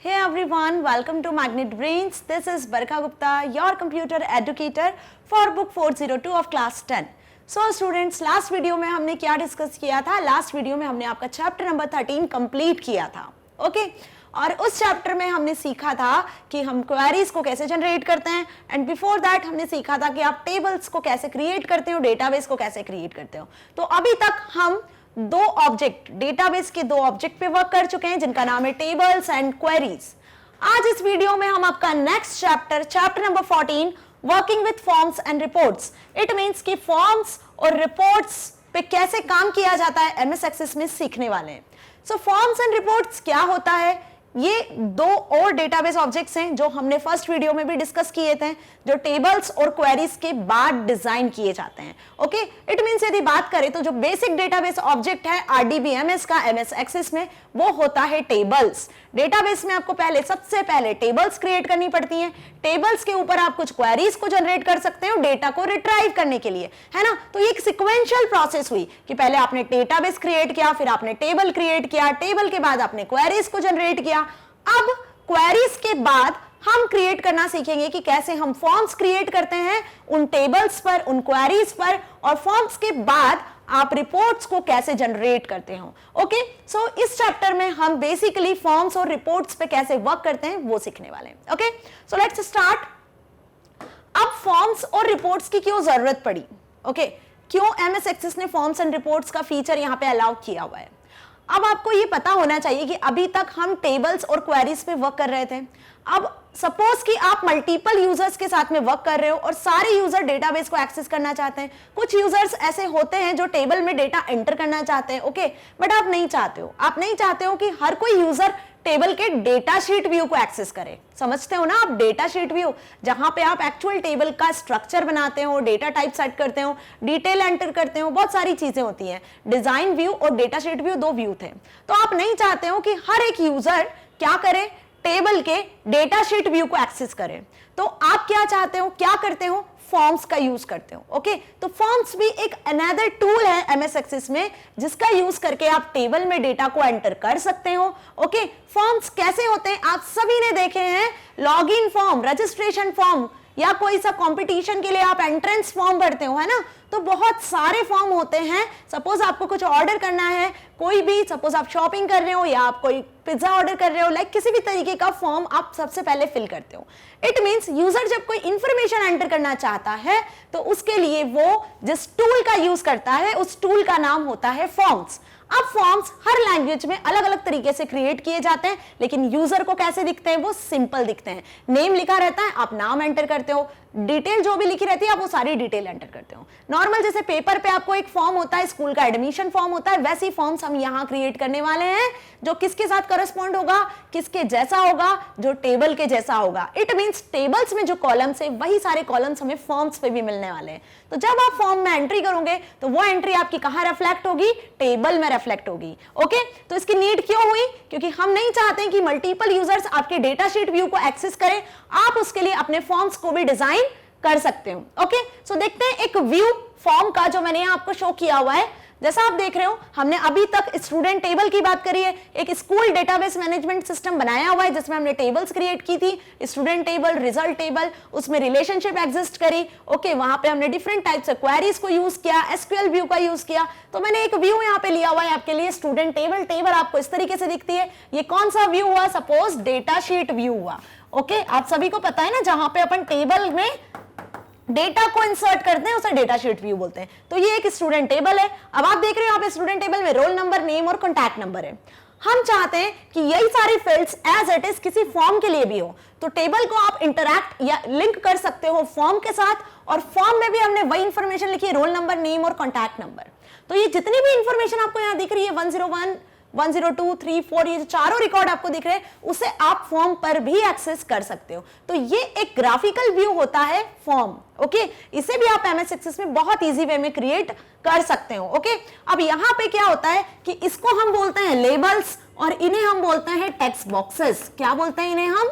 Hey everyone, welcome to Magnet Brains. This is Barkha Gupta, your computer educator for book 402 of class 10. So students, last video में हमने क्या discuss किया था? Last video में हमने आपका चैप्टर नंबर 13 कंप्लीट किया था, ओके? और उस चैप्टर में हमने सीखा था कि हम क्वेरीज को कैसे जनरेट करते हैं एंड बिफोर दैट हमने सीखा था कि आप टेबल्स को कैसे क्रिएट करते हो, डेटाबेस को कैसे क्रिएट करते हो। तो अभी तक हम दो ऑब्जेक्ट, डेटाबेस के दो ऑब्जेक्ट पे वर्क कर चुके हैं जिनका नाम है टेबल्स एंड क्वेरीज। आज इस वीडियो में हम आपका next chapter number 14 working with forms and reports, it means कि फॉर्म्स और रिपोर्ट्स पे कैसे काम किया जाता है एमएस एक्सेस में सीखने वाले हैं। सो फॉर्म्स एंड रिपोर्ट्स क्या होता है? ये दो और डेटाबेस ऑब्जेक्ट्स हैं जो हमने फर्स्ट वीडियो में भी डिस्कस किए थे, जो टेबल्स और क्वेरीज के बाद डिजाइन किए जाते हैं, ओके? इट मींस यदि बात करें तो जो बेसिक डेटाबेस ऑब्जेक्ट है आरडीबीएमएस का एमएस एक्सेस में, वो होता है टेबल्स। डेटाबेस में आपको सबसे पहले टेबल्स क्रिएट करनी पड़ती हैं। टेबल्स के ऊपर आप कुछ क्वेरीज को जनरेट कर सकते हो डेटा को रिट्राइव करने के लिए, है ना? तो ये एक सिक्वेंशियल प्रोसेस हुई कि पहले आपने डेटाबेस क्रिएट किया, फिर आपने टेबल क्रिएट किया, टेबल के बाद आपने क्वेरीज को जनरेट किया। अब क्वेरीज के बाद हम क्रिएट करना सीखेंगे कि कैसे हम फॉर्म्स क्रिएट करते हैं उन टेबल्स पर, उन क्वेरीज पर, और फॉर्म्स के बाद आप रिपोर्ट्स को कैसे जनरेट करते हो, ओके? सो इस चैप्टर में हम बेसिकली फॉर्म्स और रिपोर्ट्स पे कैसे वर्क करते हैं वो सीखने वाले हैं, ओके? So let's start. अब फॉर्म्स और रिपोर्ट्स की क्यों जरूरत पड़ी, ओके? क्यों एमएस एक्सेस ने फॉर्म्स एंड रिपोर्ट्स का फीचर यहां पे अलाउ किया हुआ है? अब आपको ये पता होना चाहिए कि अभी तक हम टेबल्स और क्वेरीज पे वर्क कर रहे थे। अब सपोज कि आप मल्टीपल यूजर्स के साथ में वर्क कर रहे हो और सारे यूजर डेटाबेस को एक्सेस करना चाहते हैं। कुछ यूजर्स ऐसे होते हैं जो टेबल में डेटा एंटर करना चाहते हैं, ओके? बट आप नहीं चाहते हो कि हर कोई यूजर टेबल के डेटा शीट व्यू को एक्सेस करे। समझते हो ना आप? डेटा शीट व्यू, जहां पे आप एक्चुअल टेबल का स्ट्रक्चर बनाते हो, डेटा टाइप सेट करते हो, डिटेल एंटर करते हो, बहुत सारी चीजें होती हैं। डिजाइन व्यू और डेटा शीट व्यू दो व्यू थे। तो आप नहीं चाहते हो कि हर एक यूजर क्या करे, टेबल के डेटा शीट व्यू को एक्सेस करे। तो आप क्या चाहते हो, क्या करते हो? फॉर्म्स का यूज करते हो, ओके? तो फॉर्म्स भी एक अनदर टूल है एमएस एक्सेस में जिसका यूज करके आप टेबल में डेटा को एंटर कर सकते हो, ओके? फॉर्म्स कैसे होते हैं आप सभी ने देखे हैं, लॉगिन फॉर्म, रजिस्ट्रेशन फॉर्म, या कोई सा कंपटीशन के लिए आप एंट्रेंस फॉर्म भरते हो, है ना? तो बहुत सारे फॉर्म होते हैं। सपोज आपको कुछ ऑर्डर करना है, कोई भी, सपोज आप शॉपिंग कर रहे हो या आप कोई पिज्जा ऑर्डर कर रहे हो, लाइक किसी भी तरीके का फॉर्म आप सबसे पहले फिल करते हो। इट मींस यूजर जब कोई इंफॉर्मेशन एंटर करना चाहता है तो उसके लिए वो जिस टूल का यूज करता है उस टूल का नाम होता है फॉर्म्स। अब फॉर्म्स हर लैंग्वेज में अलग अलग तरीके से क्रिएट किए जाते हैं, लेकिन यूजर को कैसे दिखते हैं? वो सिंपल दिखते हैं। नेम लिखा रहता है, आप नाम एंटर करते हो, डिटेल जो भी लिखी रहती है आप वो सारी डिटेल एंटर करते हो। नॉर्मल जैसे पेपर पे आपको एक फॉर्म होता है, स्कूल का एडमिशन फॉर्म होता है, वैसी फॉर्म्स हम यहाँ क्रिएट करने वाले हैं जो किसके साथ करस्पॉन्ड होगा, किसके जैसा होगा, जो टेबल के जैसा होगा। इट मींस टेबल्स में जो कॉलम्स है वही सारे कॉलम्स हमें फॉर्म्स पे भी मिलने वाले हैं। तो जब आप फॉर्म में एंट्री करोगे तो वो एंट्री आपकी कहाँ रिफ्लेक्ट होगी? टेबल में रिफ्लेक्ट होगी, ओके? तो इसकी नीड क्यों हुई? क्योंकि हम नहीं चाहते कि मल्टीपल यूजर्स आपके डेटा शीट व्यू को एक्सेस करें। आप उसके लिए अपने फॉर्म्स को भी डिजाइन कर सकते हो, ओके? सो देखते हैं एक व्यू फॉर्म का जो मैंने यहाँ आपको शो किया हुआ है। जैसा आप देख रहे हो, हमने अभी तक स्टूडेंट टेबल की बात करी है, एक स्कूल डेटाबेस मैनेजमेंट सिस्टम बनाया हुआ है जिसमें हमने टेबल्स क्रिएट की थी, स्टूडेंट टेबल, रिजल्ट टेबल, उसमें रिलेशनशिप एग्जिस्ट करी, ओके? वहां पे हमने डिफरेंट टाइप से क्वेरीज को यूज किया, एसक्यूएल व्यू का यूज किया। तो मैंने एक व्यू यहाँ पे लिया हुआ है आपके लिए, स्टूडेंट टेबल। टेबल आपको इस तरीके से दिखती है। ये कौन सा व्यू हुआ? सपोज डेटा शीट व्यू हुआ, ओके? आप सभी को पता है ना, जहां पे अपन टेबल में डेटा को इंसर्ट करते हैं उसे डेटा शीट व्यू बोलते हैं। तो ये एक स्टूडेंट टेबल है। अब आप देख रहे हो यहाँ पे स्टूडेंट टेबल में रोल नंबर, नेम और कॉन्टैक्ट नंबर है। हम चाहते हैं कि यही सारी फील्ड्स एज इट इज किसी फॉर्म के लिए भी हो, तो टेबल को आप इंटरैक्ट या लिंक कर सकते हो फॉर्म के साथ, और फॉर्म में भी हमने वही इंफॉर्मेशन लिखी है, रोल नंबर, नेम और कॉन्टैक्ट नंबर। तो ये जितनी भी इंफॉर्मेशन आपको यहाँ दिख रही है, 101, 102, 3, 4, ये जो चारों रिकॉर्ड आपको दिख रहे हैं, उसे आप फॉर्म पर भी एक्सेस कर सकते हो। तो ये एक ग्राफिकल व्यू होता है फॉर्म, ओके? इसे भी आप एमएस एक्सेस में बहुत इजी वे में क्रिएट कर सकते हो, ओके? अब यहाँ पे क्या होता है कि इसको हम बोलते हैं लेबल्स और इन्हें हम बोलते हैं टेक्स्ट बॉक्सेस। क्या बोलते हैं इन्हें हम?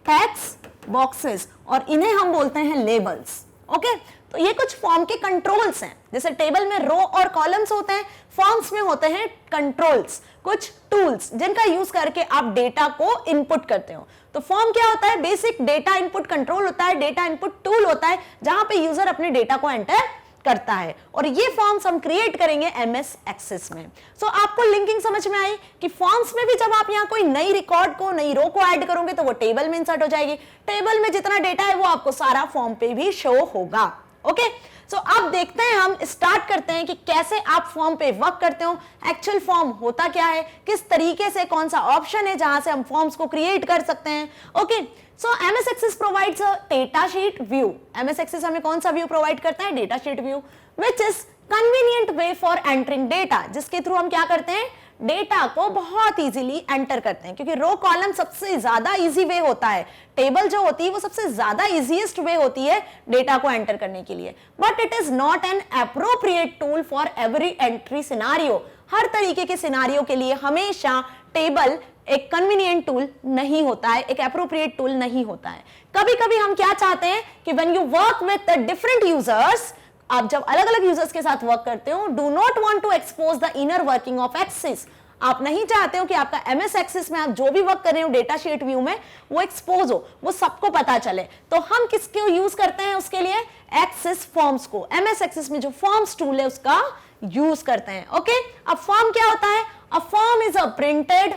टेक्स्ट बॉक्सेस, और इन्हें हम बोलते हैं लेबल्स, ओके? तो ये कुछ फॉर्म के कंट्रोल्स हैं। जैसे टेबल में रो और कॉलम्स होते हैं, फॉर्म्स में होते हैं कंट्रोल्स, कुछ टूल्स जिनका यूज करके आप डेटा को इनपुट करते हो। तो फॉर्म क्या होता है? बेसिक डेटा इनपुट कंट्रोल होता है, डेटा इनपुट टूल होता है जहां पे यूजर अपने डेटा को एंटर करता है। और ये फॉर्म्स हम क्रिएट करेंगे एमएस एक्सेस में। सो आपको लिंकिंग समझ में आई कि फॉर्म्स में भी जब आप यहाँ कोई नई रिकॉर्ड को, नई रो को ऐड करोगे तो वो टेबल में इंसर्ट हो जाएगी। टेबल में जितना डेटा है वो आपको सारा फॉर्म पे भी शो होगा। ओके, सो अब देखते हैं, हम स्टार्ट करते हैं कि कैसे आप फॉर्म पे वर्क करते हो, एक्चुअल फॉर्म होता क्या है, किस तरीके से, कौन सा ऑप्शन है जहां से हम फॉर्म्स को क्रिएट कर सकते हैं। Okay, so MS Access provides a data sheet view. MS Access हमें कौन सा व्यू प्रोवाइड करता है? Data sheet view, which is convenient way for entering data, जिसके थ्रू हम क्या करते हैं? डेटा को बहुत इजीली एंटर करते हैं, क्योंकि रो कॉलम सबसे ज्यादा इजी वे होता है, टेबल जो होती है वो सबसे ज्यादा इजीएस्ट वे होती है डेटा को एंटर करने के लिए। But it is not an appropriate tool for every entry scenario. हर तरीके के सिनारियो के लिए हमेशा टेबल एक कन्वीनियंट टूल नहीं होता है, एक एप्रोप्रिएट टूल नहीं होता है। कभी कभी हम क्या चाहते हैं कि when you work with different users, आप जब अलग अलग यूजर्स के साथ वर्क करते हो, do not want to expose the inner working of access. आप नहीं चाहते हो कि आपका एमएस एक्सेस में आप जो भी वर्क कर रहे हो डेटा शीट व्यू में वो एक्सपोज हो, वो सबको पता चले। तो हम किसको यूज करते हैं उसके लिए? एक्सेस फॉर्म्स को। एमएस एक्सेस में जो फॉर्म्स टूल है उसका यूज करते हैं। ओके, अब फॉर्म क्या होता है? A form is a printed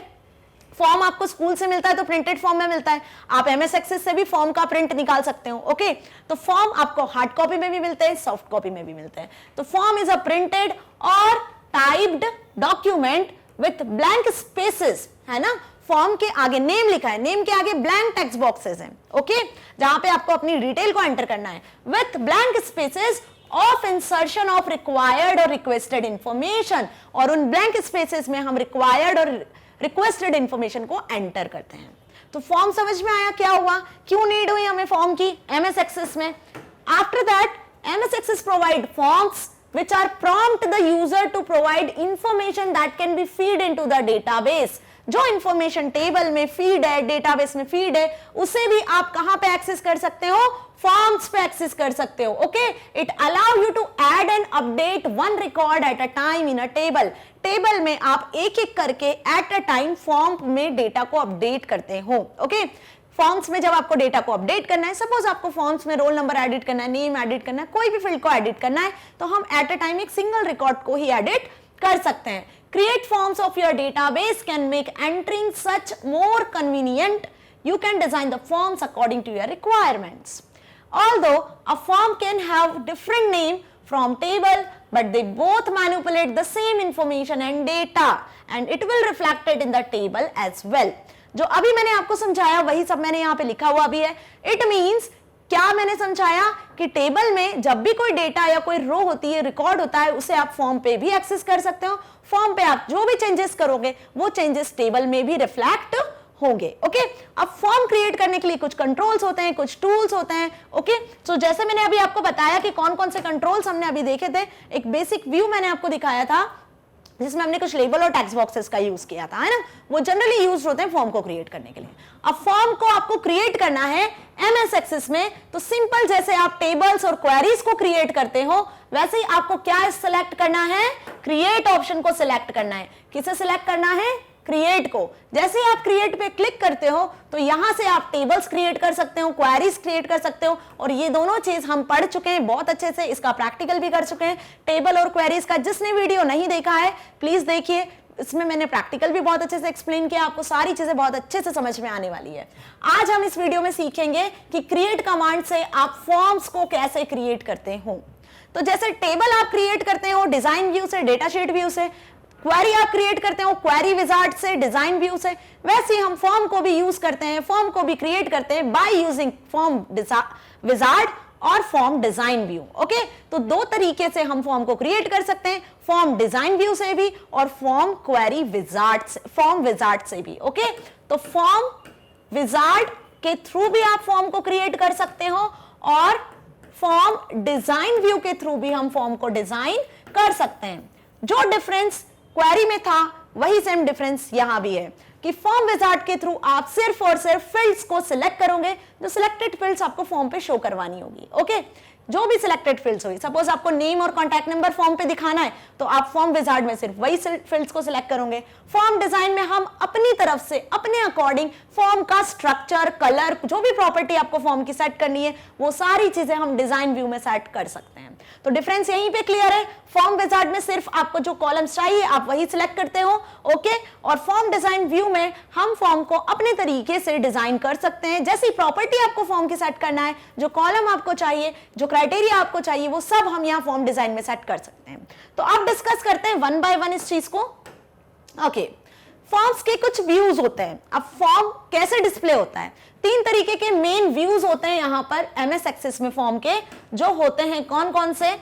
form. आपको स्कूल से मिलता है तो प्रिंटेड फॉर्म में मिलता है, आप एमएस एक्सेस से भी फॉर्म का प्रिंट निकाल सकते हो। ओके, तो फॉर्म आपको हार्ड कॉपी में भी मिलते हैं, सॉफ्ट कॉपी में भी मिलते हैं। तो फॉर्म इज अ प्रिंटेड और typed document with blank spaces, है ना। फॉर्म के आगे नेम लिखा है, नेम के आगे ब्लैंक टेक्स्ट बॉक्सेस हैं। ओके, जहां पे आपको अपनी डिटेल को एंटर करना है, with blank spaces of insertion of required और रिक्वेस्टेड इंफॉर्मेशन। और उन ब्लैंक स्पेसेस में हम रिक्वायर्ड और रिक्वेस्टेड इंफॉर्मेशन को एंटर करते हैं। तो फॉर्म समझ में आया क्या हुआ, क्यों नीड हुई हमें फॉर्म की एमएस एक्सेस में। After that MS access provide forms which are prompt the user to provide information that can be feed into the database। जो इंफॉर्मेशन टेबल में फीड है, डेटाबेस में फीड है, उसे भी आप कहां पे एक्सेस कर सकते हो? फॉर्म्स पे एक्सेस कर सकते हो। Okay, it allow you to add and update one record at a time in a table. Table में आप एक एक करके एट अ टाइम फॉर्म में डेटा को अपडेट करते हो। ओके, फॉर्म्स में जब आपको डेटा को अपडेट करना है, सपोज आपको फॉर्म्स में रोल नंबर एडिट करना है, नेम एडिट करना है, कोई भी फील्ड को एडिट करना है, तो हम एट अ टाइम एक सिंगल रिकॉर्ड को ही एडिट कर सकते हैं। Create forms of your database can make entering such more convenient. You can design the forms according to your requirements. Although a form can have different name from table, but they both manipulate the same information and data, and it will reflect it in the table as well. जो अभी मैंने आपको समझाया वही सब मैंने यहाँ पे लिखा हुआ भी है। It means क्या मैंने समझाया कि टेबल में जब भी कोई डेटा या कोई रो होती है, रिकॉर्ड होता है, उसे आप फॉर्म पे भी एक्सेस कर सकते हो। फॉर्म पे आप जो भी चेंजेस करोगे वो चेंजेस टेबल में भी रिफ्लेक्ट होंगे। ओके, अब फॉर्म क्रिएट करने के लिए कुछ कंट्रोल्स होते हैं, कुछ टूल्स होते हैं। ओके, सो जैसे मैंने अभी आपको बताया कि कौन कौन से कंट्रोल्स हमने अभी देखे थे, एक बेसिक व्यू मैंने आपको दिखाया था जिसमें हमने कुछ लेबल और टेक्स्ट बॉक्सेस का यूज किया था, है ना। वो जनरली यूज होते हैं फॉर्म को क्रिएट करने के लिए। अब फॉर्म को आपको क्रिएट करना है एमएस एक्सेस में, तो सिंपल जैसे आप टेबल्स और क्वेरीज को क्रिएट करते हो वैसे ही आपको क्या सिलेक्ट करना है? क्रिएट ऑप्शन को सिलेक्ट करना है। किसे सिलेक्ट करना है? क्रिएट को। जैसे ही आप क्रिएट पे क्लिक करते हो तो यहां से आप टेबल्स क्रिएट कर सकते हो, क्वेरीज क्रिएट कर सकते हो, और ये दोनों चीज हम पढ़ चुके हैं बहुत अच्छे से, इसका प्रैक्टिकल भी कर चुके हैं। टेबल और क्वेरीज का जिसने वीडियो नहीं देखा है प्लीज देखिए, इसमें मैंने प्रैक्टिकल भी बहुत अच्छे से एक्सप्लेन किया, आपको सारी चीजें बहुत अच्छे से समझ में आने वाली है। आज हम इस वीडियो में सीखेंगे कि क्रिएट कमांड से आप फॉर्म्स को कैसे क्रिएट करते हो। तो जैसे टेबल आप क्रिएट करते हो डिजाइन व्यू से, डेटा शीट व्यू से, क्वेरी आप क्रिएट करते हो क्वेरी विजार्ड से, डिजाइन व्यू से, वैसे ही हम फॉर्म को भी यूज करते हैं, फॉर्म को भी क्रिएट करते हैं बाय यूजिंग फॉर्म विजार्ड और फॉर्म डिजाइन व्यू। ओके, तो दो तरीके से हम फॉर्म को क्रिएट कर सकते हैं, फॉर्म डिजाइन व्यू से भी और फॉर्म क्वेरी विजार्ड से, फॉर्म विजार्ड से भी। ओके, तो फॉर्म विजार्ड के थ्रू भी आप फॉर्म को क्रिएट कर सकते हो और फॉर्म डिजाइन व्यू के थ्रू भी हम फॉर्म को डिजाइन कर सकते हैं। जो डिफरेंस क्वेरी में था वही सेम डिफरेंस यहां भी है कि फॉर्म विजार्ड के थ्रू आप सिर्फ और सिर्फ फील्ड्स को सिलेक्ट करोगे, जो सिलेक्टेड फील्ड्स आपको फॉर्म पे शो करवानी होगी। ओके, जो भी सिलेक्टेड फील्ड्स हुई, सपोज आपको नेम और कॉन्टैक्ट नंबर फॉर्म पे दिखाना है तो आप फॉर्म विजार्ड में सिर्फ वही फील्ड्स को सिलेक्ट करोगे। फॉर्म डिजाइन में हम अपनी तरफ से अपने अकॉर्डिंग फॉर्म का स्ट्रक्चर, कलर, जो भी प्रॉपर्टी आपको फॉर्म की सेट करनी है वो सारी चीजें हम डिजाइन व्यू में सेट कर सकते हैं। तो डिफरेंस यहीं पे क्लियर है, फॉर्म विजार्ड में सिर्फ आपको जो कॉलम्स चाहिए आप वही सिलेक्ट करते हो, ओके, और फॉर्म डिजाइन व्यू में हम फॉर्म को अपने तरीके से डिजाइन कर सकते हैं। जैसी प्रॉपर्टी आपको फॉर्म की सेट करना है, जो कॉलम आपको चाहिए, जो क्राइटेरिया आपको चाहिए, वो सब हम यहाँ फॉर्म डिजाइन में सेट कर सकते हैं। तो अब डिस्कस करते हैं वन बाय वन इस चीज को। ओके, फॉर्म्स के कुछ व्यूज होते हैं। अब फॉर्म कैसे डिस्प्ले होता है, तीन तरीके के मेन व्यूज होते हैं यहाँ पर एमएस एक्सेस में फॉर्म के, जो होते हैं कौन कौन से।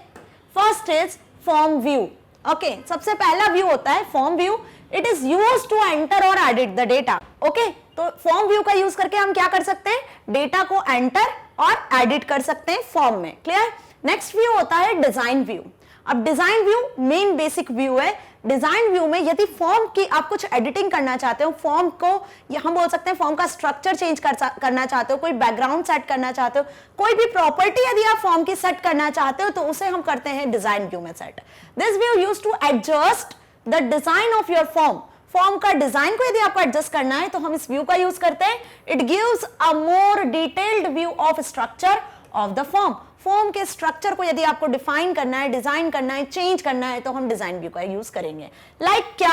First is form view. Okay, सबसे पहला व्यू होता है form view. It is used to enter और एडिट द डेटा। ओके, तो फॉर्म व्यू का यूज करके हम क्या कर सकते हैं, डेटा को एंटर और एडिट कर सकते हैं फॉर्म में। क्लियर। नेक्स्ट व्यू होता है डिजाइन व्यू। अब design view main basic view है। डिजाइन व्यू में यदि फॉर्म की आप कुछ एडिटिंग करना चाहते हो, फॉर्म को या हम बोल सकते हैं फॉर्म का स्ट्रक्चर चेंज करना चाहते हो, कोई बैकग्राउंड सेट करना चाहते हो, कोई भी प्रॉपर्टी यदि आप फॉर्म की सेट करना चाहते हो तो उसे हम करते हैं डिजाइन व्यू में set. This view used to adjust the design of your form. Form का डिजाइन को यदि आपको एडजस्ट करना है तो हम इस व्यू का यूज करते हैं। It gives a more detailed view of structure of the form. Form के स्ट्रक्चर को यदि आपको डिफाइन करना है, डिजाइन करना है, चेंज करना है तो हम डिजाइन व्यू का यूज करेंगे। लाइक क्या,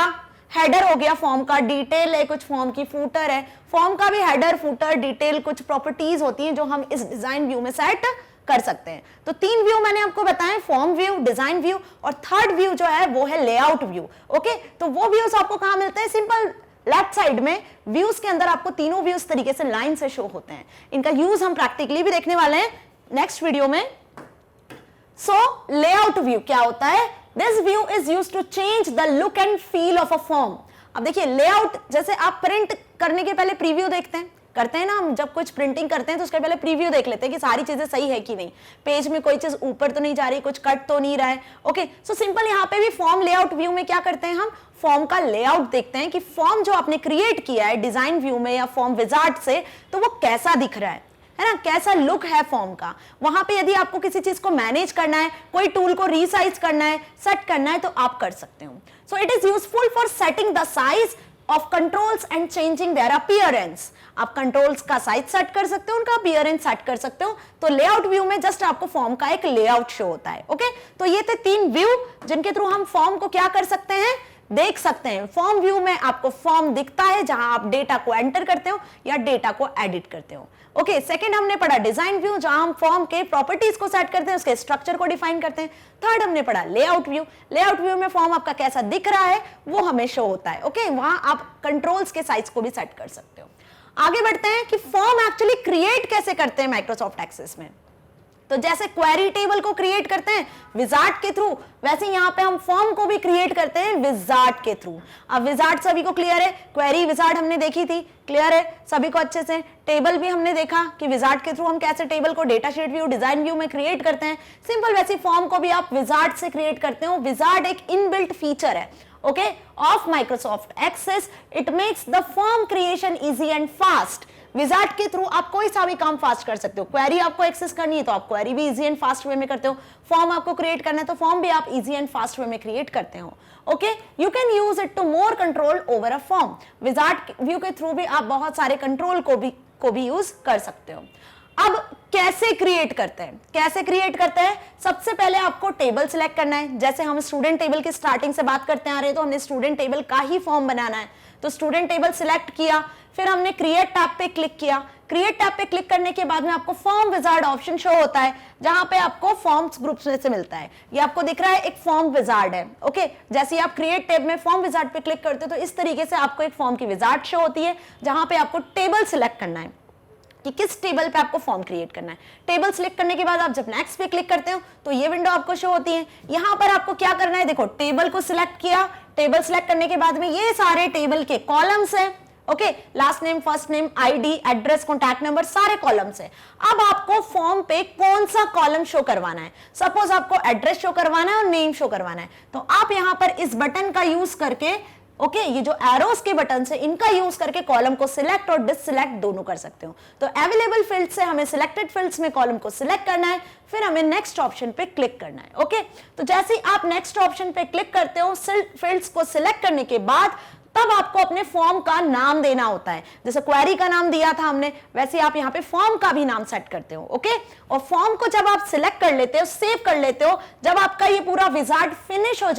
हेडर हो गया फॉर्म का, डिटेल है कुछ फॉर्म की, फूटर है, फॉर्म का भी हेडर, फूटर, डिटेल कुछ प्रॉपर्टीज होती हैं जो हम इस डिजाइन व्यू में सेट कर सकते हैं। तो तीन व्यू मैंने आपको बताए, फॉर्म व्यू, डिजाइन व्यू और थर्ड व्यू जो है वो है लेआउट व्यू। ओके, तो वो व्यूज आपको कहां मिलते हैं, सिंपल लेफ्ट साइड में व्यूज के अंदर आपको तीनों व्यूज तरीके से लाइन से शो होते हैं। इनका यूज हम प्रैक्टिकली भी देखने वाले हैं नेक्स्ट वीडियो में। सो लेआउट व्यू क्या होता है, this view is used to change the look and feel of a form. अब देखिए लेआउट, जैसे आप प्रिंट करने के पहले प्रीव्यू देखते हैं, करते हैं ना हम, जब कुछ प्रिंटिंग करते हैं तो उसके पहले प्रीव्यू देख लेते हैं कि सारी चीजें सही है कि नहीं, पेज में कोई चीज ऊपर तो नहीं जा रही, कुछ कट तो नहीं रहा है। ओके, सो सिंपल यहाँ पे भी फॉर्म लेआउट व्यू में क्या करते हैं, हम फॉर्म का लेआउट देखते हैं कि फॉर्म जो आपने क्रिएट किया है डिजाइन व्यू में या फॉर्म विजार्ड से, तो वो कैसा दिख रहा है ना, कैसा लुक है फॉर्म का। वहां पे यदि आपको किसी चीज को मैनेज करना है, कोई टूल को रीसाइज करना है, सेट करना है, तो आप कर सकते हो। So it is useful for setting the size of controls and changing their appearance. आप कंट्रोल्स का साइज सेट कर सकते हो, उनका अपीयरेंस सेट कर सकते हो। तो लेआउट व्यू में जस्ट आपको फॉर्म का एक लेआउट शो होता है। ओके, तो ये थे तीन व्यू जिनके थ्रू हम फॉर्म को क्या कर सकते हैं, देख सकते हैं। फॉर्म व्यू में आपको फॉर्म दिखता है जहां आप डेटा को एंटर करते हो या डेटा को एडिट करते हो। ओके, सेकंड हमने पढ़ा डिजाइन व्यू, जहां हम फॉर्म के प्रॉपर्टीज को सेट करते हैं, उसके स्ट्रक्चर को डिफाइन करते हैं। थर्ड हमने पढ़ा लेआउट व्यू। लेआउट व्यू में फॉर्म आपका कैसा दिख रहा है वो हमें शो होता है। ओके, वहां आप कंट्रोल्स के साइज को भी सेट कर सकते हो। आगे बढ़ते हैं कि फॉर्म एक्चुअली क्रिएट कैसे करते हैं माइक्रोसॉफ्ट एक्सेस में। तो जैसे क्वेरी टेबल को क्रिएट करते हैं विजार्ड के थ्रू, वैसे यहाँ पे हम फॉर्म को भी क्रिएट करते हैं विजार्ड के थ्रू। अब विजार्ड सभी को क्लियर है, क्वेरी विजार्ड हमने देखी थी, क्लियर है सभी को अच्छे से। टेबल भी हमने देखा कि विजार्ड के थ्रू हम कैसे टेबल को data sheet view, design view में क्रिएट करते हैं। सिंपल वैसे फॉर्म को भी आप विजार्ड से क्रिएट करते हो। विजार्ड एक इनबिल्ट फीचर है okay of Microsoft access. It makes the form creation easy and fast. Wizard के थ्रू आप कोई सा भी काम फास्ट कर सकते हो। क्वेरी आपको एक्सेस करनी है तो आप क्वेरी भी इजी एंड फास्ट वे में करते हो। फॉर्म आपको क्रिएट करना है तो फॉर्म भी आप इजी एंड फास्ट वे में क्रिएट करते हो। Okay, you can use it to more control over a form. Wizard view के थ्रू भी आप बहुत सारे कंट्रोल को भी यूज कर सकते हो। अब कैसे क्रिएट करते हैं, कैसे क्रिएट करते हैं? सबसे पहले आपको टेबल सिलेक्ट करना है। जैसे हम स्टूडेंट टेबल की स्टार्टिंग से बात करते आ रहे हैं तो हमने स्टूडेंट टेबल का ही फॉर्म बनाना है। तो स्टूडेंट टेबल सिलेक्ट किया, फिर हमने क्रिएट टैब पे क्लिक किया। क्रिएट टैब पे क्लिक करने के बाद में आपको फॉर्म विजार्ड ऑप्शन शो होता है जहां पे आपको फॉर्म्स ग्रुप्स में से मिलता है। ये आपको दिख रहा है एक फॉर्म विजार्ड है। ओके, जैसे आप क्रिएट टैब में फॉर्म विजार्ड पे क्लिक करते हो तो इस तरीके से आपको एक फॉर्म की विजार्ड शो होती है जहां पे आपको टेबल सिलेक्ट करना है कि किस टेबल पे आपको फॉर्म क्रिएट करना है। टेबल सिलेक्ट करने के बाद आप जब नेक्स्ट पे क्लिक करते हो तो ये विंडो आपको शो होती है। यहां पर आपको क्या करना है, देखो टेबल को सिलेक्ट किया। टेबल सिलेक्ट करने के बाद में ये सारे टेबल के कॉलम्स हैं। Okay, last name, first name, ID, address, contact number, सारे कॉलम्स हैं। अब आपको फॉर्म पे कौन सा कॉलम शो करवाना है। सपोज आपको एड्रेस शो करवाना है और नेम शो करवाना है तो आप यहां पर इस बटन का यूज करके ओके ये जो एरोस के बटन है इनका यूज करके कॉलम को सिलेक्ट और डिससिलेक्ट दोनों कर सकते हो। तो अवेलेबल फील्ड से हमें सिलेक्टेड फील्ड्स में कॉलम को सिलेक्ट करना है, फिर हमें नेक्स्ट ऑप्शन पे क्लिक करना है। ओके तो जैसे ही आप नेक्स्ट ऑप्शन पे क्लिक करते हो फील्ड्स को सिलेक्ट करने के बाद तब आपको अपने फॉर्म का नाम देना होता है। जैसे क्वेरी का नाम दिया था हमने, वैसे आप यहाँ पे फॉर्म का भी नाम सेट करते हो। ओके और फॉर्म को जब आप सिलेक्ट कर लेते हो, सेव कर लेते हो, जब आपका ये पूरा विजार्ड फिनिश हो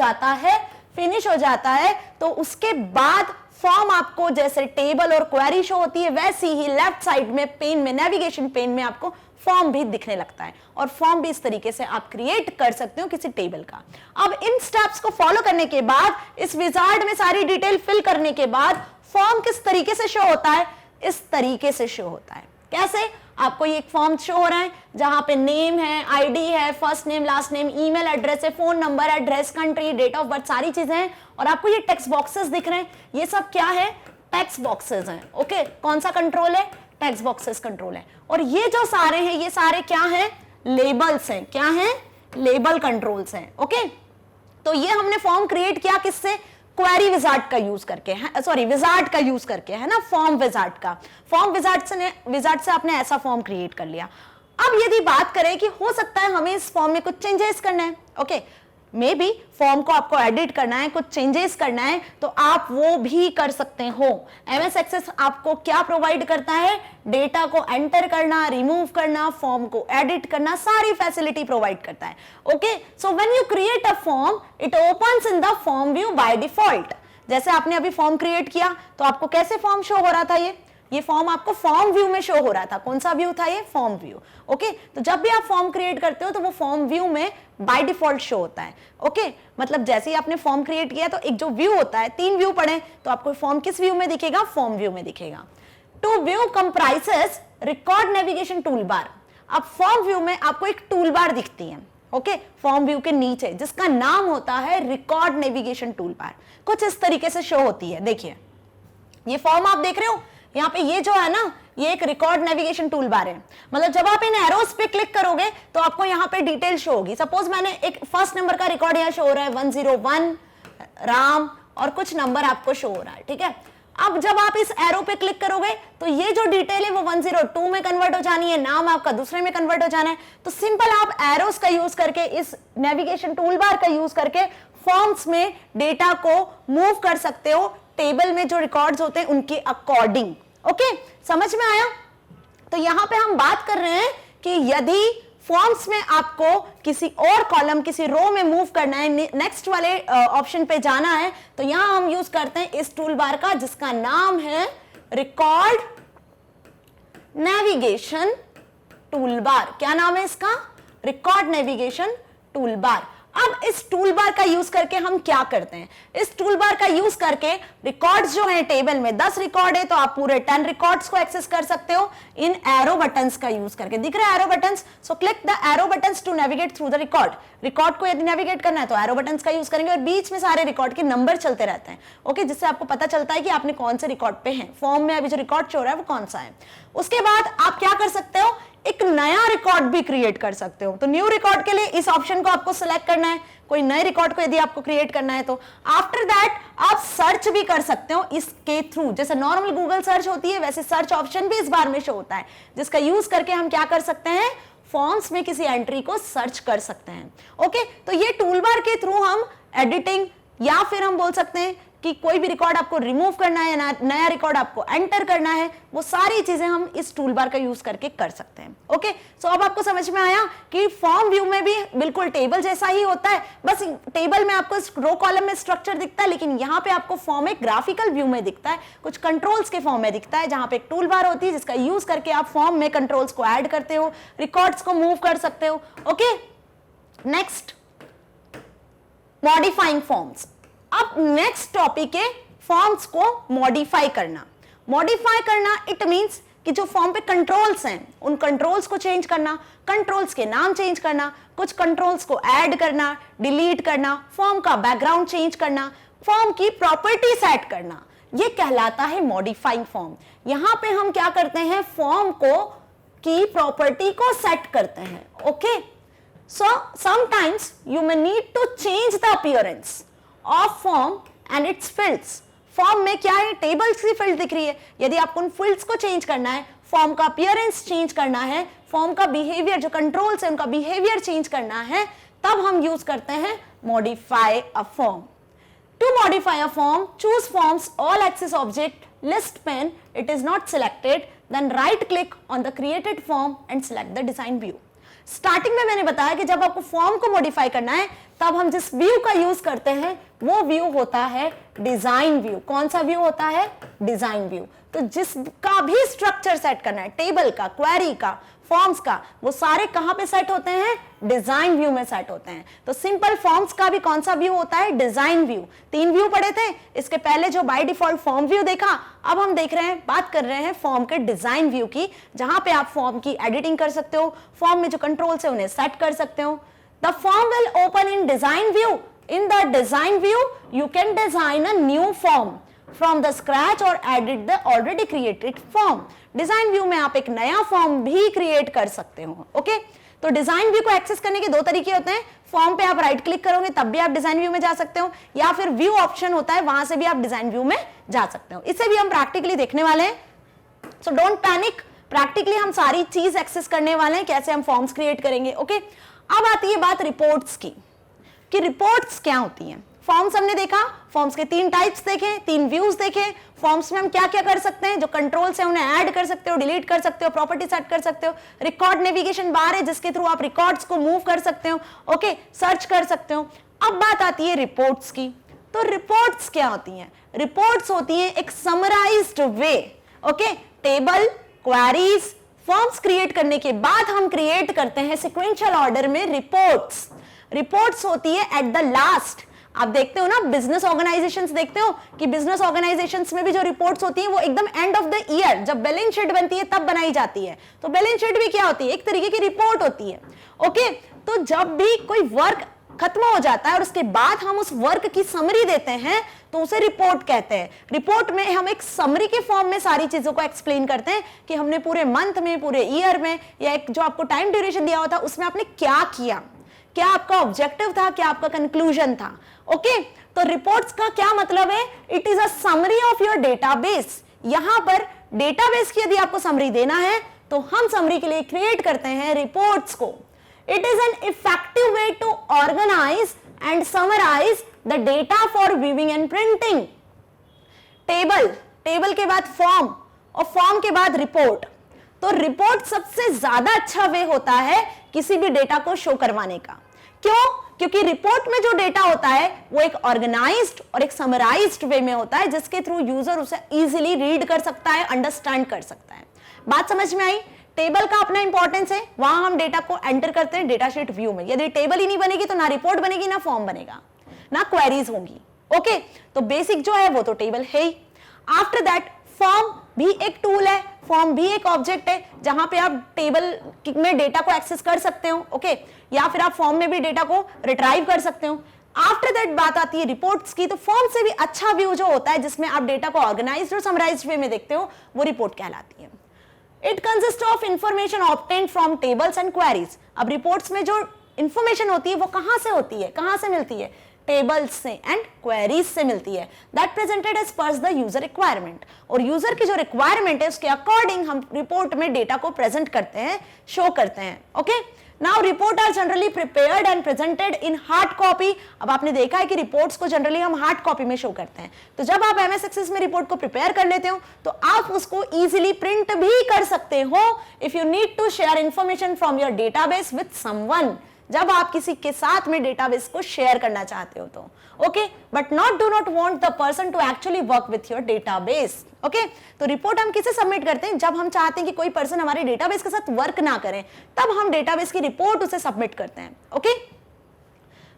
जाता है तो उसके बाद फॉर्म आपको जैसे टेबल और क्वेरी शो होती है वैसी ही लेफ्ट साइड में पेन में, नेविगेशन पेन में आपको फॉर्म भी दिखने लगता है और फॉर्म भी इस तरीके से आप क्रिएट कर सकते हो किसी टेबल का। अब इन स्टेप्स को फॉलो करने के बाद, इस विजार्ड में सारी डिटेल फिल करने के बाद फॉर्म किस तरीके से शो होता है, इस तरीके से शो होता है। कैसे? आपको ये एक फॉर्म शो हो रहा है जहां पे नेम है, आईडी है, first name, last name, email address है, phone number, address, country, date of birth, सारी चीजें हैं और आपको ये टेक्स्ट बॉक्सेस दिख रहे हैं। ये सब क्या है? टेक्स्ट बॉक्सेस हैं। ओके कौन सा कंट्रोल है? टेक्स्ट बॉक्सेस कंट्रोल है। और ये जो सारे हैं ये सारे क्या हैं? लेबल्स हैं। क्या हैं? लेबल कंट्रोल्स हैं। ओके तो ये हमने फॉर्म क्रिएट किया किससे? क्वेरी विजार्ड का यूज करके, सॉरी विजार्ड का यूज करके, है ना, फॉर्म विजार्ड का। फॉर्म विजार्ड से आपने ऐसा फॉर्म क्रिएट कर लिया। अब यदि बात करें कि हो सकता है हमें इस फॉर्म में कुछ चेंजेस करना है, ओके मे बी फॉर्म को आपको एडिट करना है, कुछ चेंजेस करना है, तो आप वो भी कर सकते हो। एमएस एक्सेस आपको क्या प्रोवाइड करता है? डेटा को एंटर करना, रिमूव करना, फॉर्म को एडिट करना, सारी फैसिलिटी प्रोवाइड करता है। Okay so when you create a form it opens in the form view by default. जैसे आपने अभी फॉर्म क्रिएट किया तो आपको कैसे फॉर्म शो हो रहा था? ये फॉर्म आपको फॉर्म व्यू में शो हो रहा था। कौन सा व्यू था ये? Form view. ओके तो जब भी आप फॉर्म क्रिएट करते हो तो वो फॉर्म व्यू में बाय डिफॉल्ट शो होता है। ओके मतलब जैसे ही आपने फॉर्म क्रिएट किया तो एक जो व्यू होता है, 3 व्यू पढ़े तो आपको फॉर्म किस व्यू में दिखेगा? फॉर्म व्यू में दिखेगा। Two view comprises record navigation toolbar. अब फॉर्म व्यू में आपको एक टूल बार दिखती है, ओके फॉर्म व्यू के नीचे, जिसका नाम होता है रिकॉर्ड नेविगेशन टूल बार। कुछ इस तरीके से शो होती है। देखिए ये फॉर्म आप देख रहे हो, यहाँ पे ये जो है ना ये एक रिकॉर्ड नेविगेशन टूल बार है। मतलब जब आप इन एरोस पे क्लिक करोगे तो आपको यहाँ पे डिटेल शो होगी। सपोज मैंने एक फर्स्ट नंबर का रिकॉर्ड यहाँ शो हो रहा है 101 राम और कुछ नंबर आपको शो हो रहा है, ठीक है। अब जब आप इस एरो पे क्लिक करोगे तो ये जो डिटेल है वो 102 में कन्वर्ट हो जानी है, नाम आपका दूसरे में कन्वर्ट हो जाना है। तो सिंपल आप एरोस का यूज करके, इस नेविगेशन टूल बार का यूज करके फॉर्म्स में डेटा को मूव कर सकते हो, टेबल में जो रिकॉर्ड्स होते हैं उनके अकॉर्डिंग। ओके समझ में आया? तो यहां पे हम बात कर रहे हैं कि यदि फॉर्म्स में आपको किसी और कॉलम, किसी रो में मूव करना है, नेक्स्ट वाले ऑप्शन पे जाना है, तो यहां हम यूज करते हैं इस टूल बार का जिसका नाम है रिकॉर्ड नेविगेशन टूल बार। क्या नाम है इसका? Record navigation toolbar. अब इस टूल बार का यूज करके हम क्या करते हैं? इस टूल बार का यूज करके रिकॉर्ड्स जो हैं टेबल में 10 रिकॉर्ड है तो आप पूरे 10 रिकॉर्ड्स को एक्सेस कर सकते हो इन एरो बटन्स का यूज करके। दिख रहा है arrow buttons? So click the arrow buttons to navigate through the record. Record को यदि नेविगेट करना है तो एरो बटन्स का यूज करेंगे और बीच में सारे रिकॉर्ड के नंबर चलते रहते हैं, ओके जिससे आपको पता चलता है कि आपने कौन से रिकॉर्ड पे हैं। फॉर्म में अभी जो रिकॉर्ड शो रहा है वो कौन सा है। उसके बाद आप क्या कर सकते हो? एक नया रिकॉर्ड भी क्रिएट कर सकते हो। तो न्यू रिकॉर्ड के लिए इस ऑप्शन को आपको सिलेक्ट करना है। कोई नए रिकॉर्ड को यदि आपको क्रिएट करना है तो आफ्टर दैट आप सर्च भी कर सकते हो इसके थ्रू। जैसे नॉर्मल गूगल सर्च होती है वैसे सर्च ऑप्शन भी इस बार में शो होता है, जिसका यूज करके हम क्या कर सकते हैं? फॉर्म्स में किसी एंट्री को सर्च कर सकते हैं। ओके तो ये टूल बार के थ्रू हम एडिटिंग, या फिर हम बोल सकते हैं कि कोई भी रिकॉर्ड आपको रिमूव करना है, नया रिकॉर्ड आपको एंटर करना है, वो सारी चीजें हम इस टूल बार का यूज करके कर सकते हैं। ओके सो अब आपको समझ में आया कि फॉर्म व्यू में भी बिल्कुल टेबल जैसा ही होता है, बस टेबल में आपको रो कॉलम में स्ट्रक्चर दिखता है, लेकिन यहाँ पे आपको फॉर्म एक ग्राफिकल व्यू में दिखता है, कुछ कंट्रोल्स के फॉर्म में दिखता है, जहां पे एक टूल बार होती है जिसका यूज करके आप फॉर्म में कंट्रोल्स को ऐड करते हो, रिकॉर्ड्स को मूव कर सकते हो। Okay next modifying forms. अब नेक्स्ट टॉपिक है फॉर्म्स को मॉडिफाई करना। मॉडिफाई करना इट मींस कि जो फॉर्म पे कंट्रोल्स हैं उन कंट्रोल्स को चेंज करना, कंट्रोल्स के नाम चेंज करना, कुछ कंट्रोल्स को ऐड करना, डिलीट करना, फॉर्म का बैकग्राउंड चेंज करना, फॉर्म की प्रॉपर्टी सेट करना, ये कहलाता है मॉडिफाइंग फॉर्म। यहां पे हम क्या करते हैं? फॉर्म को की प्रॉपर्टी को सेट करते हैं। Okay so sometimes you may need to change the appearance of form and its fields. फॉर्म में क्या है, टेबल्स की फील्ड दिख रही है। यदि आपको उन फील्ड्स को चेंज करना है, फॉर्म का अपीयरेंस चेंज करना है, फॉर्म का बिहेवियर, जो कंट्रोल्स है उनका बिहेवियर चेंज करना है, तब हम यूज करते हैं modify a form. To modify a form, choose Form's all access object list pane. It is not selected. Then right click on the created form and select the design view. Starting में मैंने बताया कि जब आपको form को modify करना है तब हम जिस व्यू का यूज करते हैं वो व्यू होता है डिजाइन व्यू। कौन सा व्यू होता है, डिजाइन व्यू। तो जिसका भी स्ट्रक्चर सेट करना है, टेबल का, क्वेरी का, फॉर्म्स का, वो सारे कहां पे सेट होते हैं, डिजाइन व्यू में सेट होते हैं। तो सिंपल फॉर्म्स का भी कौन सा व्यू होता है, डिजाइन व्यू। 3 व्यू पढ़े थे इसके पहले, जो बाय डिफॉल्ट फॉर्म व्यू देखा, अब हम देख रहे हैं, बात कर रहे हैं फॉर्म के डिजाइन व्यू की, जहां पे आप फॉर्म की एडिटिंग कर सकते हो, फॉर्म में जो कंट्रोल्स है उन्हें सेट कर सकते हो। The form will open in design view. In the design view, you can design a new form from the scratch or edit the already created form. Design view में आप एक नया फॉर्म भी क्रिएट कर सकते हो। ओके, तो design view को एक्सेस करने के 2 तरीके होते हैं। फॉर्म पे आप राइट क्लिक करोगे तब भी आप डिजाइन व्यू में जा सकते हो, या फिर व्यू ऑप्शन होता है, वहां से भी आप डिजाइन व्यू में जा सकते हो। इसे भी हम प्रैक्टिकली देखने वाले हैं, सो डोंट पैनिक। प्रैक्टिकली हम सारी चीज एक्सेस करने वाले हैं, कैसे हम फॉर्म्स क्रिएट करेंगे। ओके, अब आती है बात रिपोर्ट्स की, कि रिपोर्ट्स क्या होती हैं। फॉर्म्स हमने देखा, फॉर्म्स के 3 टाइप्स देखे, 3 व्यूज देखे। फॉर्म्स में हम क्या क्या कर सकते हैं, जो कंट्रोल्स है उन्हें ऐड कर सकते हो, डिलीट कर सकते हो, प्रॉपर्टी सेट कर सकते हो। रिकॉर्ड नेविगेशन बार है जिसके थ्रू आप रिकॉर्ड्स को मूव कर सकते हो, ओके, सर्च कर सकते हो। अब बात आती है रिपोर्ट्स की। तो रिपोर्ट्स क्या होती हैं, रिपोर्ट्स होती हैं एक summarised way, okay, table, queries, forms create करने के बाद हम क्रिएट करते हैं सिक्वेंशियल ऑर्डर में रिपोर्ट्स। रिपोर्ट्स होती है एट द लास्ट। आप देखते हो ना, बिजनेस ऑर्गेनाइजेशंस देखते हो कि बिजनेस ऑर्गेनाइजेशंस में भी जो रिपोर्ट्स होती हैं वो एकदम एंड ऑफ द ईयर, जब बैलेंस शीट बनती है तब बनाई जाती है। तो बैलेंस शीट भी क्या होती है, एक तरीके की रिपोर्ट होती है। ओके, तो जब भी कोई वर्क खत्म हो जाता है और उसके बाद हम उस वर्क की समरी देते हैं तो उसे रिपोर्ट कहते हैं। रिपोर्ट में हम एक समरी के फॉर्म में सारी चीजों को एक्सप्लेन करते हैं कि हमने पूरे मंथ में, पूरे ईयर में, या एक जो आपको टाइम ड्यूरेशन दिया होता उसमें आपने क्या किया, क्या आपका ऑब्जेक्टिव था, क्या आपका कंक्लूजन था। ओके, तो रिपोर्ट्स का क्या मतलब है, it is a summary of your database. यहां पर डेटाबेस की यदि आपको समरी देना है तो हम समरी के लिए क्रिएट करते हैं रिपोर्ट्स को। It is an effective way to organise and summarise the data for viewing and printing. Table, table के बाद फॉर्म, और फॉर्म के बाद रिपोर्ट। तो रिपोर्ट सबसे ज्यादा अच्छा वे होता है किसी भी डेटा को शो करवाने का। क्यों? क्योंकि रिपोर्ट में जो डेटा होता है वो एक ऑर्गेनाइज्ड और एक समराइज्ड वे में होता है, जिसके थ्रू यूजर उसे इजीली रीड कर सकता है, अंडरस्टैंड कर सकता है। बात समझ में आई? टेबल का अपना इंपॉर्टेंस है, वहां हम डेटा को एंटर करते हैं डेटा शीट व्यू में। यदि टेबल ही नहीं बनेगी तो ना रिपोर्ट बनेगी, ना फॉर्म बनेगा, ना क्वेरीज होंगी। ओके, तो बेसिक जो है वो तो टेबल है ही। आफ्टर दैट फॉर्म भी एक टूल है, फॉर्म भी एक ऑब्जेक्ट है जहां पे आप टेबल में डेटा को एक्सेस कर सकते हो, ओके, या फिर आप फॉर्म में भी डेटा को रिट्राइव कर सकते हो। आफ्टर दैट बात आती है रिपोर्ट्स की। तो फॉर्म से भी अच्छा व्यू जो होता है जिसमें आप डेटा को ऑर्गेनाइज्ड और समराइज्ड वे में देखते हो, वो रिपोर्ट कहलाती है। It consist of information obtained from tables and queries. अब रिपोर्ट्स में जो इंफॉर्मेशन होती है वो कहां से होती है, कहां से मिलती है, टेबल्स से एंड क्वेरीज से मिलती है। That presented as per the user requirement, और यूजर की जो रिक्वायरमेंट है उसके अकॉर्डिंग हम रिपोर्ट में डेटा को प्रेजेंट करते हैं, शो करते हैं। Okay, now report are generally prepared and presented in hard copy. अब आपने देखा है कि रिपोर्ट्स को जनरली हम हार्ड कॉपी में शो करते हैं। तो जब आप एमएस एक्सेस में रिपोर्ट को प्रिपेयर कर लेते हो तो आप उसको इजीली प्रिंट भी कर सकते हो if you need to share information from your database with someone. जब आप किसी के साथ में डेटाबेस को शेयर करना चाहते हो तो, okay, but do not want the person to actually work with your database. Okay, तो रिपोर्ट हम किसे सबमिट करते हैं, जब हम चाहते हैं कि कोई पर्सन हमारे डेटाबेस के साथ वर्क ना करें, तब हम डेटाबेस की रिपोर्ट उसे सबमिट करते हैं। Okay,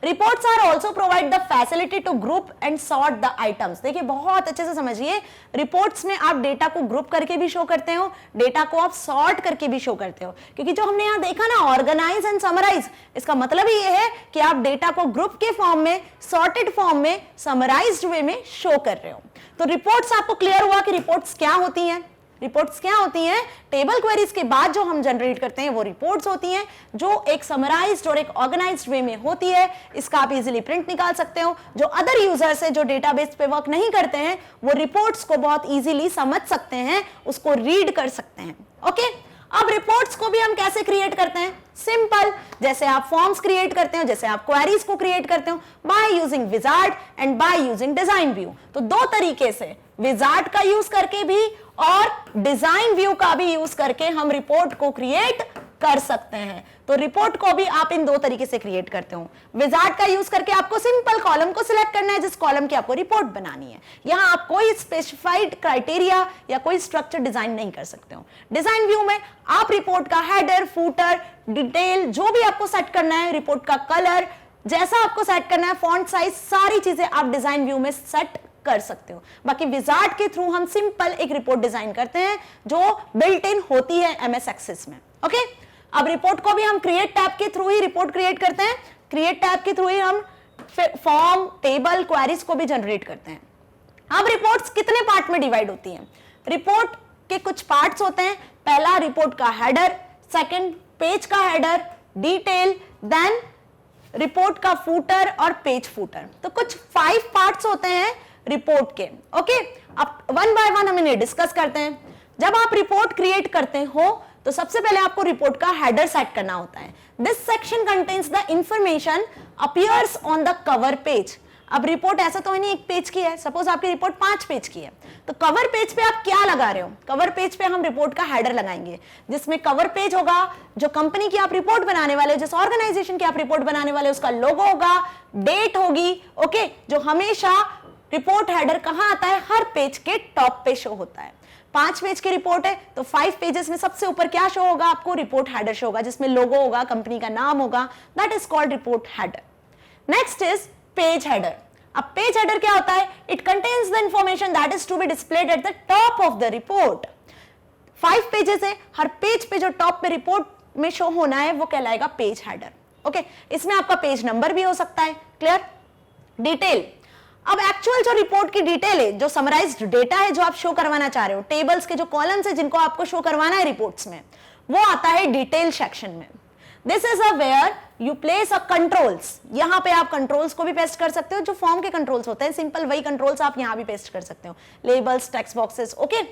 reports are also provide the facility to group and sort the items. देखिए बहुत अच्छे से समझिए, रिपोर्ट्स में आप डेटा को ग्रुप करके भी शो करते हो, डेटा को आप सॉर्ट करके भी शो करते हो। क्योंकि जो हमने यहाँ देखा ना, ऑर्गेनाइज एंड समराइज, इसका मतलब ही ये है कि आप डेटा को ग्रुप के फॉर्म में, सॉर्टेड फॉर्म में, समराइज्ड वे में शो कर रहे हो। तो रिपोर्ट्स आपको क्लियर हुआ कि रिपोर्ट्स क्या होती हैं। रिपोर्ट्स क्या होती हैं? टेबल क्वेरीज के बाद जो हम जनरेट करते हैं वो रिपोर्ट्स होती हैं, जो एक समराइज्ड और एक ऑर्गेनाइज्ड वे में होती है। इसका आप इजीली प्रिंट निकाल सकते हो। जो अदर यूजर्स है, जो डेटाबेस पे वर्क नहीं करते हैं, वो रिपोर्ट्स को बहुत इजीली समझ सकते हैं, उसको रीड कर सकते हैं। ओके, अब रिपोर्ट्स को भी हम कैसे क्रिएट करते हैं? सिंपल, जैसे आप फॉर्म्स क्रिएट करते हो, जैसे आप क्वेरीज को क्रिएट करते हो, by using wizard and by using design view. तो दो तरीके से, विजार्ड का यूज करके भी और डिजाइन व्यू का भी यूज करके हम रिपोर्ट को क्रिएट कर सकते हैं। तो रिपोर्ट को भी आप इन दो तरीके से क्रिएट करते हो। विजार्ड का यूज करके आपको सिंपल कॉलम को सिलेक्ट करना है जिस कॉलम की आपको रिपोर्ट बनानी है। यहां आप कोई स्पेसिफाइड क्राइटेरिया या कोई स्ट्रक्चर डिजाइन नहीं कर सकते हो। डिजाइन व्यू में आप रिपोर्ट का हेडर, फूटर, डिटेल जो भी आपको सेट करना है, रिपोर्ट का कलर जैसा आपको सेट करना है, फॉन्ट साइज, सारी चीजें आप डिजाइन व्यू में सेट कर सकते हो। बाकी विजार्ड के थ्रू हम सिंपल एक रिपोर्ट डिजाइन करते हैं जो बिल्ट इन होती है एमएस एक्सेस में। ओके, अब रिपोर्ट को भी हम क्रिएट टैब के थ्रू ही रिपोर्ट क्रिएट करते हैं। क्रिएट टैब के थ्रू ही हम फॉर्म, टेबल, क्वेरीज को भी जनरेट करते हैं। अब रिपोर्ट्स कितने पार्ट में डिवाइड होती हैं? रिपोर्ट के कुछ पार्ट्स होते हैं। पहला रिपोर्ट का हेडर, सेकंड पेज का हेडर, डिटेल, देन रिपोर्ट का फूटर और पेज फूटर। तो कुछ 5 पार्ट्स होते हैं रिपोर्ट के। ओके, अब वन बाय वन हम इन्हें डिस्कस करते हैं। जब आप रिपोर्ट क्रिएट करते हो तो सबसे पहले आपको रिपोर्ट का हेडर सेट करना होता है। This section contains the information appears on the cover page. अब रिपोर्ट ऐसा तो नहीं एक पेज की है, सपोज आपकी रिपोर्ट 5 पेज की है, तो कवर पेज पे आप क्या लगा रहे हो? कवर पेज पे हम रिपोर्ट का हेडर लगाएंगे, जिसमें कवर पेज होगा, जो कंपनी की आप रिपोर्ट बनाने वाले हो, जिस ऑर्गेनाइजेशन की आप रिपोर्ट बनाने वाले हो, उसका लोगो होगा, डेट होगी। ओके, जो हमेशा रिपोर्ट हेडर कहां आता है? हर पेज के टॉप पे शो होता है। 5 पेज की रिपोर्ट है तो 5 पेजेस में सबसे ऊपर क्या शो होगा? आपको रिपोर्ट हेडर शो होगा, जिसमें लोगो होगा, कंपनी का नाम होगा। That is called report header. Next is page header. अब पेज हेडर क्या होता है? It contains the information that is to be displayed at the top of the report. 5 pages है, हर पेज पे जो टॉप पे रिपोर्ट में शो होना है वो कहलाएगा पेज हेडर। ओके, इसमें आपका पेज नंबर भी हो सकता है। क्लियर? डिटेल, अब एक्चुअल जो रिपोर्ट की डिटेल है, जो समराइज्ड डेटा है जो आप शो करवाना चाह रहे हो, टेबल्स के जो कॉलम्स है जिनको आपको शो करवाना है रिपोर्ट्स में, वो आता है डिटेल सेक्शन में। This is a where you place a controls. यहां पे आप कंट्रोल्स को भी पेस्ट कर सकते हो, जो फॉर्म के कंट्रोल्स होते हैं, सिंपल वही कंट्रोल्स आप यहां भी पेस्ट कर सकते हो। Labels, text boxes, okay,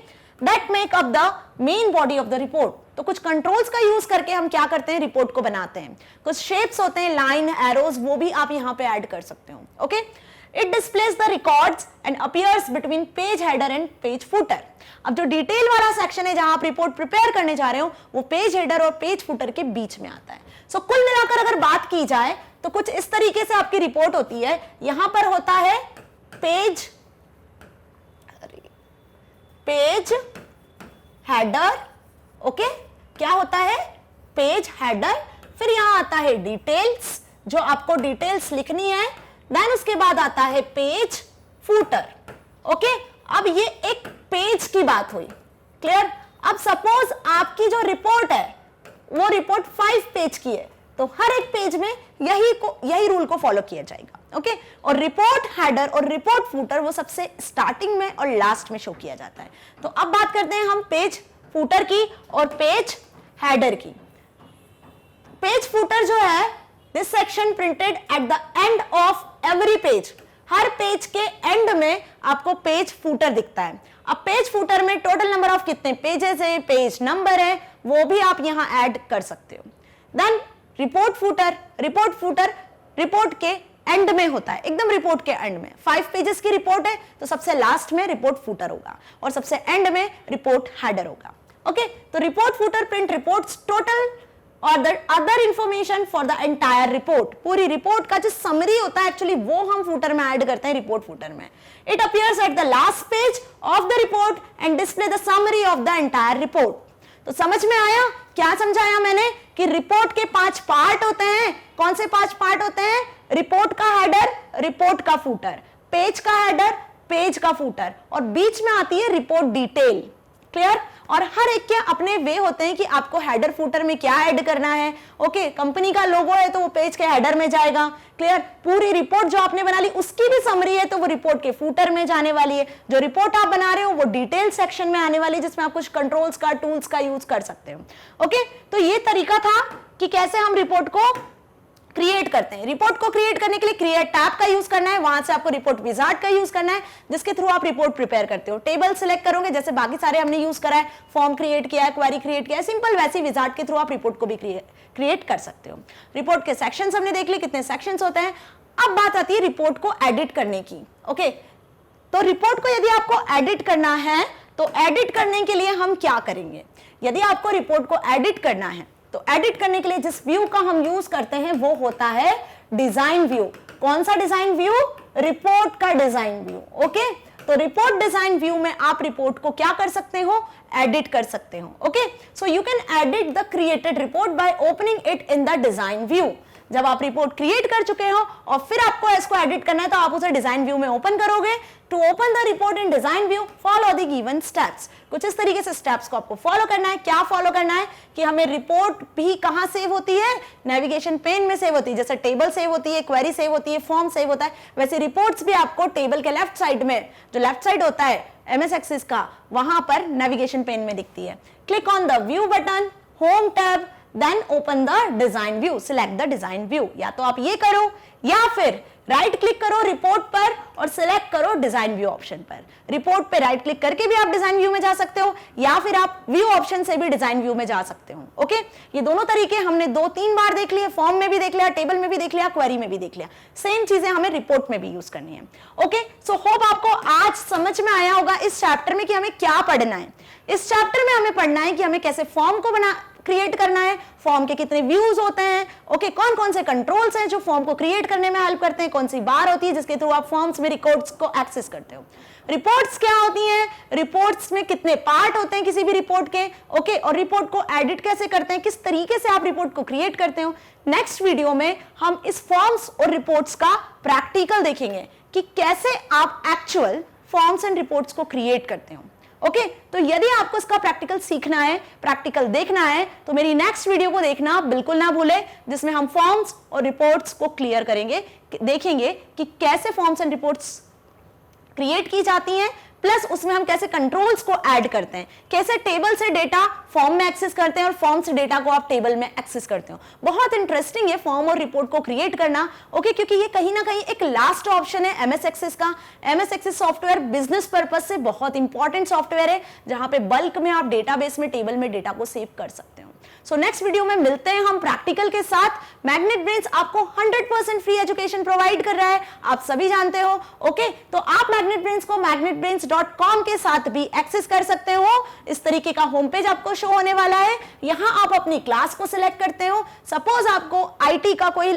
that make up the main body of the report. तो कुछ कंट्रोल्स का यूज करके हम क्या करते हैं? रिपोर्ट को बनाते हैं। कुछ शेप्स होते हैं, लाइन, एरोज, वो भी आप यहां पे ऐड कर सकते हो। Okay, It displays the records and appears between page header and page footer. अब जो डिटेल वाला सेक्शन है जहां आप रिपोर्ट प्रिपेयर करने जा रहे हो, वो पेज हेडर और पेज फुटर के बीच में आता है। सो कुल मिलाकर अगर बात की जाए तो कुछ इस तरीके से आपकी रिपोर्ट होती है। यहां पर होता है पेज हेडर। ओके, क्या होता है? Page header. फिर यहां आता है डिटेल्स, जो आपको डिटेल्स लिखनी है। देन उसके बाद आता है पेज फूटर। ओके, अब ये एक पेज की बात हुई। क्लियर? अब सपोज आपकी जो रिपोर्ट है वो रिपोर्ट 5 पेज की है, तो हर एक पेज में यही रूल को फॉलो किया जाएगा। ओके, और रिपोर्ट हेडर और रिपोर्ट फूटर वो सबसे स्टार्टिंग में और लास्ट में शो किया जाता है। तो अब बात करते हैं हम पेज फूटर की और पेज हेडर की। पेज फूटर जो है, this section printed at the end of every page. Her page के एंड में आपको पेज फूटर दिखता है। अब पेज फूटर में टोटल नंबर ऑफ कितने पेजेस हैं, पेज नंबर है, वो भी आप यहां ऐड कर सकते हो। देन रिपोर्ट फूटर रिपोर्ट के एंड में होता है, एकदम रिपोर्ट के एंड में। 5 पेजेस की रिपोर्ट है तो सबसे लास्ट में रिपोर्ट फूटर होगा और सबसे एंड में रिपोर्ट हेडर होगा। ओके, तो report footer print reports total और the other information for the entire report. पूरी रिपोर्ट का जो समरी होता है एक्चुअली वो हम फूटर में ऐड करते हैं, रिपोर्ट फूटर में। It appears at the last page of the report and display the summary of the entire report. तो समझ में आया? क्या समझाया मैंने? कि रिपोर्ट के 5 पार्ट होते हैं। कौन से 5 पार्ट होते हैं? रिपोर्ट का हेडर, रिपोर्ट का फूटर, पेज का हेडर, पेज का फूटर, और बीच में आती है रिपोर्ट डिटेल। क्लियर? और हर एक के अपने वे होते हैं कि आपको हेडर फुटर में क्या ऐड करना है। ओके, कंपनी का लोगो है तो वो पेज के हेडर में जाएगा, क्लियर। पूरी रिपोर्ट जो आपने बना ली उसकी भी समरी है तो वो रिपोर्ट के फुटर में जाने वाली है। जो रिपोर्ट आप बना रहे हो वो डिटेल सेक्शन में आने वाली है जिसमें आप कुछ कंट्रोल्स का, टूल्स का यूज कर सकते हो। ओके, तो ये तरीका था कि कैसे हम रिपोर्ट को क्रिएट करते हैं। रिपोर्ट को क्रिएट करने के लिए क्रिएट टैब का यूज करना है, वहां से आपको रिपोर्ट विजार्ड का यूज करना है जिसके थ्रू आप रिपोर्ट प्रिपेयर करते हो। टेबल सिलेक्ट करोगे जैसे बाकी सारे हमने यूज करा है, फॉर्म क्रिएट किया है, क्वेरी क्रिएट किया है, सिंपल वैसे विजार्ड के थ्रू आप रिपोर्ट को भी क्रिएट कर सकते हो। रिपोर्ट के सेक्शंस हमने देख लिए कितने सेक्शंस होते हैं। अब बात आती है रिपोर्ट को एडिट करने की। ओके, तो रिपोर्ट को यदि आपको एडिट करना है तो एडिट करने के लिए हम क्या करेंगे। यदि आपको रिपोर्ट को एडिट करना है तो एडिट करने के लिए जिस व्यू का हम यूज करते हैं वो होता है डिजाइन व्यू। कौन सा डिजाइन व्यू? रिपोर्ट का डिजाइन व्यू। ओके, तो रिपोर्ट डिजाइन व्यू में आप रिपोर्ट को क्या कर सकते हो? एडिट कर सकते हो। Okay, so you can edit the created report by opening it in the design view. जब आप रिपोर्ट क्रिएट कर चुके हो और फिर आपको इसको एडिट करना है तो आप उसे डिजाइन व्यू में ओपन करोगे। To open the report in design view follow the given steps. कुछ इस तरीके से स्टेप्स को आपको फॉलो करना है। क्या फॉलो करना है कि हमें रिपोर्ट भी कहां सेव होती है? नेविगेशन पेन में सेव होती है। जैसे टेबल सेव होती है, क्वेरी सेव होती है, फॉर्म सेव होता है, वैसे रिपोर्ट्स भी आपको टेबल के लेफ्ट साइड में, जो लेफ्ट साइड होता है एमएस एक्सिस का, वहां पर नेविगेशन पेन में दिखती है। Click on the view button, home tab, then open the design view, select the design view. या तो आप ये करो या फिर राइट क्लिक करो रिपोर्ट पर और सिलेक्ट करो डिजाइन व्यू ऑप्शन पर। रिपोर्ट पे राइट क्लिक करके भी आप डिजाइन व्यू में जा सकते हो या फिर आप व्यू ऑप्शन से भी डिजाइन व्यू में जा सकते हो। ओके, ये दोनों तरीके हमने 2-3 बार देख लिए। फॉर्म में भी देख लिया, टेबल में भी देख लिया, क्वेरी में भी देख लिया। सेम चीजें हमें रिपोर्ट में भी यूज करनी है। ओके, सो होप आपको आज समझ में आया होगा इस चैप्टर में कि हमें क्या पढ़ना है। इस चैप्टर में हमें पढ़ना है कि हमें कैसे फॉर्म को क्रिएट करना है, फॉर्म के कितने व्यूज होते हैं, ओके, कौन कौन से कंट्रोल्स हैं जो फॉर्म को क्रिएट करने में हेल्प करते हैं, कौन सी बार होती है जिसके थ्रू आप फॉर्म्स में रिकॉर्ड्स को एक्सेस करते हो। रिपोर्ट्स क्या होती हैं, रिपोर्ट्स में कितने पार्ट होते हैं किसी भी रिपोर्ट के, ओके, और रिपोर्ट को एडिट कैसे करते हैं, किस तरीके से आप रिपोर्ट को क्रिएट करते हो। नेक्स्ट वीडियो में हम इस फॉर्म्स और रिपोर्ट्स का प्रैक्टिकल देखेंगे कि कैसे आप एक्चुअल फॉर्म्स एंड रिपोर्ट्स को क्रिएट करते हो। ओके, तो यदि आपको इसका प्रैक्टिकल सीखना है, प्रैक्टिकल देखना है तो मेरी नेक्स्ट वीडियो को देखना बिल्कुल ना भूले जिसमें हम फॉर्म्स और रिपोर्ट्स को क्लियर करेंगे, देखेंगे कि कैसे फॉर्म्स एंड रिपोर्ट्स क्रिएट की जाती हैं, प्लस उसमें हम कैसे कंट्रोल्स को ऐड करते हैं, कैसे टेबल से डेटा फॉर्म में एक्सेस करते हैं और फॉर्म से डेटा को आप टेबल में एक्सेस करते हो। बहुत इंटरेस्टिंग है फॉर्म और रिपोर्ट को क्रिएट करना। ओके, क्योंकि ये कहीं ना कहीं एक लास्ट ऑप्शन है एमएस एक्सेस का। MS access software business purpose से बहुत इंपॉर्टेंट सॉफ्टवेयर है जहां पे बल्क में आप डेटाबेस में, टेबल में डेटा को सेव कर सकते हो। सो नेक्स्ट वीडियो में मिलते हैं हम प्रैक्टिकल के साथ। मैग्नेट ब्रेन्स आपको 100% फ्री एजुकेशन प्रोवाइड कर रहा है, आप सभी जानते हो। ओके, तो आप मैग्नेट ब्रेन्स को magnetbrains.com के साथ भी एक्सेस कर सकते हो। इस तरीके का होम पेज आपको शो होने वाला है। यहां आप अपनी क्लास को सिलेक्ट करते हो। सपोज आपको आईटी का कोई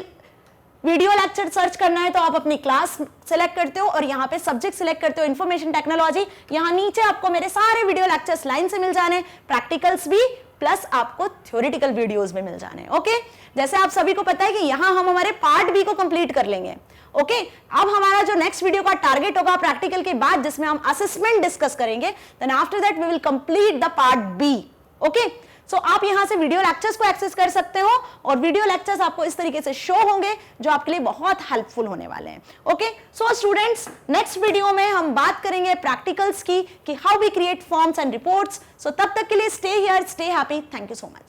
वीडियो लेक्चर सर्च करना है तो आप अपनी क्लास सेलेक्ट करते हो और यहाँ पे सब्जेक्ट सिलेक्ट करते हो इंफॉर्मेशन टेक्नोलॉजी। यहाँ नीचे आपको मेरे सारे वीडियो लेक्चर्स लाइन से मिल जाने, प्रैक्टिकल्स भी, प्लस आपको थ्योरेटिकल वीडियोस में मिल जाने। ओके, जैसे आप सभी को पता है कि यहाँ हम हमारे पार्ट बी को कंप्लीट कर लेंगे। ओके, अब हमारा जो नेक्स्ट वीडियो का टारगेट होगा प्रैक्टिकल के बाद जिसमें हम असेसमेंट डिस्कस करेंगे, then after that we will complete the part B. Okay, so आप यहां से वीडियो लेक्चर्स को एक्सेस कर सकते हो और वीडियो लेक्चर्स आपको इस तरीके से शो होंगे जो आपके लिए बहुत हेल्पफुल होने वाले हैं। Okay, so students, next video में हम बात करेंगे प्रैक्टिकल्स की कि how we create forms and reports. So तब तक के लिए stay here, stay happy, thank you so much.